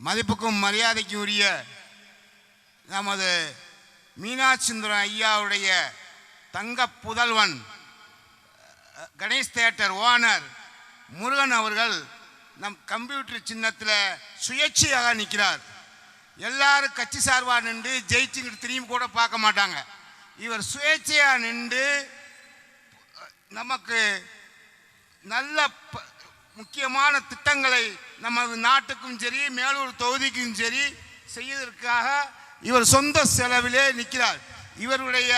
மதிப்புக்கும் மரியாதைக்கும் உரிய நமது மீனாட்சிசுந்தரம் ஐயாவுடைய தங்க புதல்வன் கணேஷ் தியேட்டர் ஓனர் முருகன் அவர்கள் நம் கம்ப்யூட்டர் சின்னத்தில் சுயேட்சையாக நிற்கிறார். எல்லாரும் கட்சி சார்பாக நின்று ஜெயிச்சுக்கிட்டு திரும்பி கூட பார்க்க மாட்டாங்க. இவர் சுயேட்சையாக நின்று நமக்கு நல்ல முக்கியமான திட்டங்களை நமது நாட்டுக்கும் சரி மேலூர் தொகுதிக்கும் சரி செய்வதற்காக இவர் சொந்த செலவிலே நிற்கிறார். இவருடைய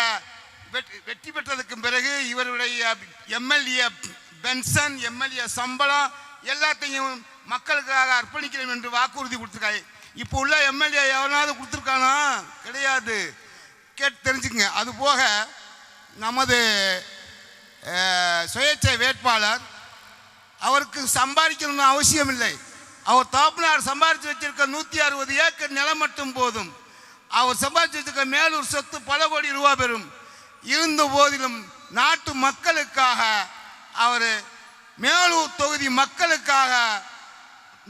வெற்றி பெற்றதுக்கு பிறகு இவருடைய எம்எல்ஏ பென்ஷன், எம்எல்ஏ சம்பளம் எல்லாத்தையும் மக்களுக்காக அர்ப்பணிக்கிறோம் என்று வாக்குறுதி கொடுத்துருக்காரு. இப்போ உள்ள எம்எல்ஏ எவனாவது கொடுத்துருக்கானா? கிடையாது. கேட்டு தெரிஞ்சுக்கங்க. அதுபோக நமது சுயேட்சை வேட்பாளர் அவருக்கு சம்பாதிக்கணும்னு அவசியம் இல்லை. அவர் தகப்பனார் சம்பாதிச்சு வச்சிருக்க 160 ஏக்கர் நிலம் மட்டும் போதும். அவர் சம்பாதிச்சு வச்சிருக்க மேலூர் சொத்து பல கோடி ரூபா பெறும். இருந்த போதிலும் நாட்டு மக்களுக்காக அவர் மேலூர் தொகுதி மக்களுக்காக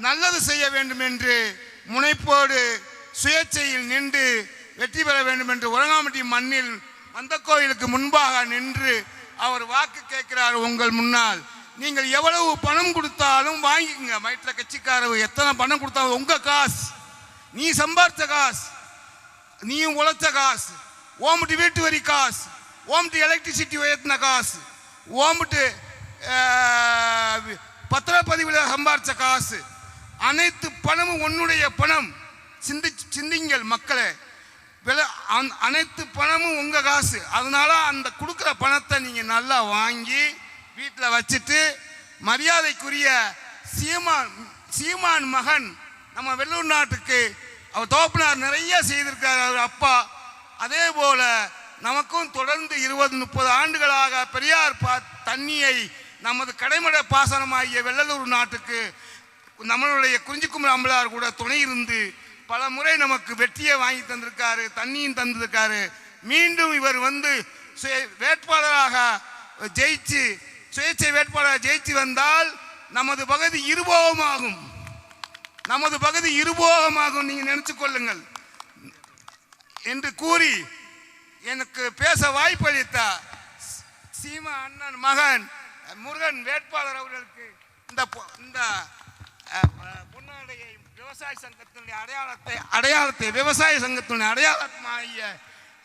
நல்லது செய்ய வேண்டும் என்று முனைப்போடு சுயேட்சையில் நின்று வெற்றி பெற வேண்டும் என்று உரங்காம்பட்டி மண்ணில் அந்த கோயிலுக்கு முன்பாக நின்று அவர் வாக்கு கேட்கிறார். உங்கள் முன்னால் நீங்கள் எவ்வளவு பணம் கொடுத்தாலும் வாங்கிக்கங்க. மற்ற கட்சிக்காரர் எத்தனை பணம் கொடுத்தாலும் உங்க காசு, நீ சம்பாதிச்ச காசு, நீயும் உழைச்ச காசு, ஓம்பிட்டு வீட்டு வரி காசு, ஓம்பிட்டு எலக்ட்ரிசிட்டி உயர்த்தின காசு, ஓம்பிட்டு பத்திரப்பதிவில் சம்பாதிச்ச காசு, அனைத்து பணமும் உன்னுடைய பணம். சிந்திங்கள் மக்களே, அனைத்து பணமும் உங்க காசு. அதனால அந்த கொடுக்குற பணத்தை நீங்க நல்லா வாங்கி வீட்டில் வச்சுட்டு மரியாதைக்குரிய சீமான் மகன் நம்ம வெள்ளூர் நாட்டுக்கு அவர் தோப்பனார் நிறைய செய்திருக்கார் அவர் அப்பா. அதே போல நமக்கும் தொடர்ந்து 20-30 ஆண்டுகளாக பெரியார் தண்ணியை நமது கடைமடை பாசனமாகிய வெள்ளலூர் நாட்டுக்கு நம்மளுடைய குறிஞ்சிக்குமரி அம்பலார் கூட துணை இருந்து பல முறை நமக்கு வெற்றியை வாங்கி தந்திருக்காரு, தண்ணியும் தந்திருக்காரு. மீண்டும் இவர் வேட்பாளராக ஜெயிச்சு சுயேட்சை வேட்பாளராக ஜெயிச்சு வந்தால் நமது பகுதி இருபோகமாகும். நமது பகுதி இருபோகமாகும், நீங்க நினைச்சு கொள்ளுங்கள் என்று கூறி எனக்கு பேச வாய்ப்பளித்த சீமா அண்ணன் மகன் முருகன் வேட்பாளர் அவர்களுக்கு இந்த பொன்னாடையை விவசாய சங்கத்தினுடைய அடையாளத்தை விவசாய சங்கத்தினுடைய அடையாளமாகிய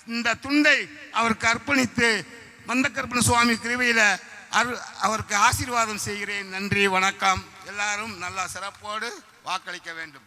இந்த துண்டை அவருக்கு அர்ப்பணித்து மந்தகருப்பண சுவாமி கிருபையில அவருக்கு ஆசீர்வாதம் செய்கிறேன். நன்றி, வணக்கம். எல்லாரும் நல்லா சிறப்போடு வாக்களிக்க வேண்டும்.